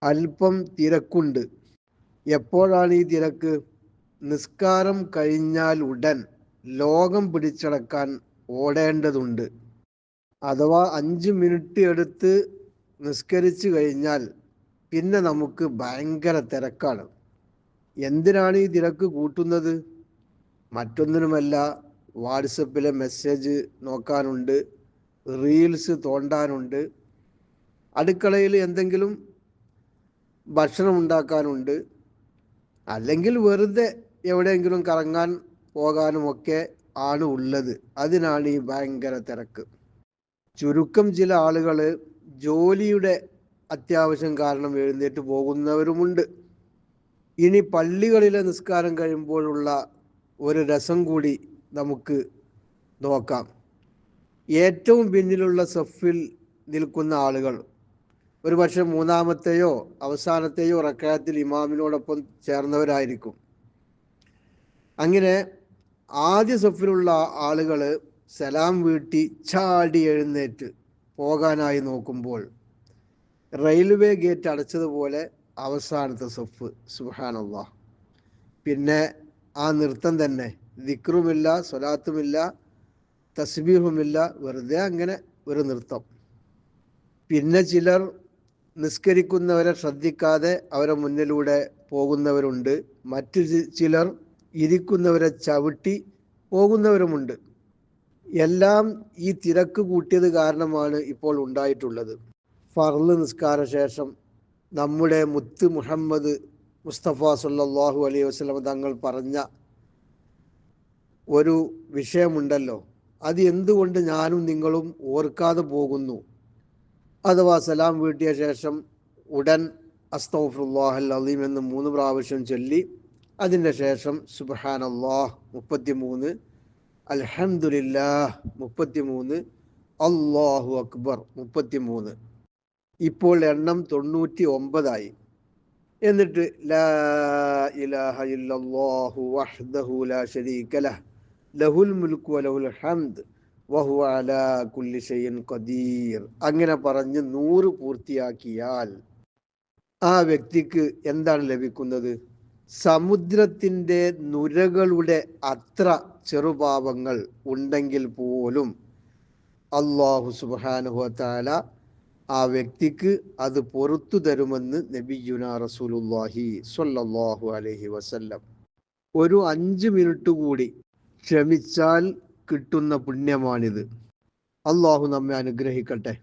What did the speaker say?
അല്പം തിരക്കുണ്ട്. എപ്പോഴാണ് ഈ തിരക്ക്? നിസ്കാരം കഴിഞ്ഞാൽ ഉടൻ ലോകം പിടിച്ചടക്കാൻ ഓടേണ്ടതുണ്ട്. അഥവാ 5 മിനിറ്റ് എടുത്ത് നിസ്കരിച്ചു കഴിഞ്ഞാൽ പിന്നെ നമുക്ക് ഭയങ്കര തിരക്കാണ്. എന്തിനാണ് ഈ തിരക്ക് കൂട്ടുന്നത്? മറ്റൊന്നിനുമല്ല, വാട്സപ്പിലെ മെസ്സേജ് നോക്കാനുണ്ട്, റീൽസ് തോണ്ടാനുണ്ട്, അടുക്കളയിൽ എന്തെങ്കിലും ഭക്ഷണം ഉണ്ടാക്കാനുണ്ട്, അല്ലെങ്കിൽ വെറുതെ എവിടെയെങ്കിലും കറങ്ങാൻ പോകാനുമൊക്കെ ആണ് ഉള്ളത്. അതിനാണ് ഈ ഭയങ്കര തിരക്ക്. ചുരുക്കം ചില ആളുകൾ ജോലിയുടെ അത്യാവശ്യം കാരണം എഴുന്നേറ്റ് പോകുന്നവരുമുണ്ട്. ഇനി പള്ളികളിലെ നിസ്കാരം കഴിയുമ്പോഴുള്ള ഒരു രസം കൂടി നമുക്ക് നോക്കാം. ഏറ്റവും പിന്നിലുള്ള സഫിൽ നിൽക്കുന്ന ആളുകൾ ഒരുപക്ഷെ മൂന്നാമത്തെയോ അവസാനത്തെയോ റക്അത്തിൽ ഇമാമിനോടൊപ്പം ചേർന്നവരായിരിക്കും. അങ്ങനെ ആദ്യ സഫിലുള്ള ആളുകൾ സലാം വീട്ടി ചാടി എഴുന്നേറ്റ് പോകാനായി നോക്കുമ്പോൾ റെയിൽവേ ഗേറ്റ് അടച്ചതുപോലെ അവസാനത്തെ സഫ്, സുബ്ഹാനല്ലാഹ്, പിന്നെ ആ നൃത്തം തന്നെ. ദിക്റുമില്ല, സ്വലാത്തുമില്ല, തസ്ബീഹുമില്ല, വെറുതെ അങ്ങനെ ഒരു നൃത്തം. പിന്നെ ചിലർ നിസ്കരിക്കുന്നവരെ ശ്രദ്ധിക്കാതെ അവരെ മുന്നിലൂടെ പോകുന്നവരുണ്ട്. മറ്റു ചിലർ ഇരിക്കുന്നവരെ ചവിട്ടി പോകുന്നവരുമുണ്ട്. എല്ലാം ഈ തിരക്ക് കൂട്ടിയത് കാരണമാണ് ഇപ്പോൾ ഉണ്ടായിട്ടുള്ളത്. ഫർള് നിസ്കാര ശേഷം നമ്മുടെ മുത്ത് മുഹമ്മദ് മുസ്തഫ സല്ലല്ലാഹു അലൈഹി വസല്ലം തങ്ങൾ പറഞ്ഞ ഒരു വിഷയമുണ്ടല്ലോ, അത് എന്തുകൊണ്ട് ഞാനും നിങ്ങളും ഓർക്കാതെ പോകുന്നു? അഥവാ സലാം വീട്ടിയ ശേഷം ഉടൻ അസ്തഗ്ഫിറുല്ലാഹൽ അസീം എന്ന് 3 പ്രാവശ്യം ചൊല്ലി അതിൻ്റെ ശേഷം സുബ്ഹാനല്ലാഹ് 33, അൽഹംദുലില്ലാഹ് 33, അല്ലാഹു അക്ബർ 33. ഇപ്പോൾ എണ്ണം 99 എന്നിട്ട് ലാ ഇലാഹ ഇല്ലല്ലാഹു വഹ്ദഹു ലാ ശരീക ലഹ് ലഹുൽ മുൽക്കു വലഹുൽ ഹംദ് വഹുവ അലാ കുല്ലി ഷൈഇൻ ഖദീർ. അങ്ങനെ പറഞ്ഞ് 100 പൂർത്തിയാക്കിയാൽ ആ വ്യക്തിക്ക് എന്താണ് ലഭിക്കുന്നത്? സമുദ്രത്തിൻ്റെ നുരകളുടെ അത്ര ചെറുപാപങ്ങൾ ഉണ്ടെങ്കിൽ പോലും അല്ലാഹു സുബ്ഹാനഹു വ തആല ആ വ്യക്തിക്ക് അത് പൊറുത്തു തരുമെന്ന് നബിയുനാ റസൂലുള്ളാഹി സ്വല്ലല്ലാഹു അലൈഹി വസല്ലം. ഒരു 5 മിനിറ്റ് കൂടി ക്ഷമിച്ചാൽ കിട്ടുന്ന പുണ്യമാണിത്. അല്ലാഹു നമ്മെ അനുഗ്രഹിക്കട്ടെ.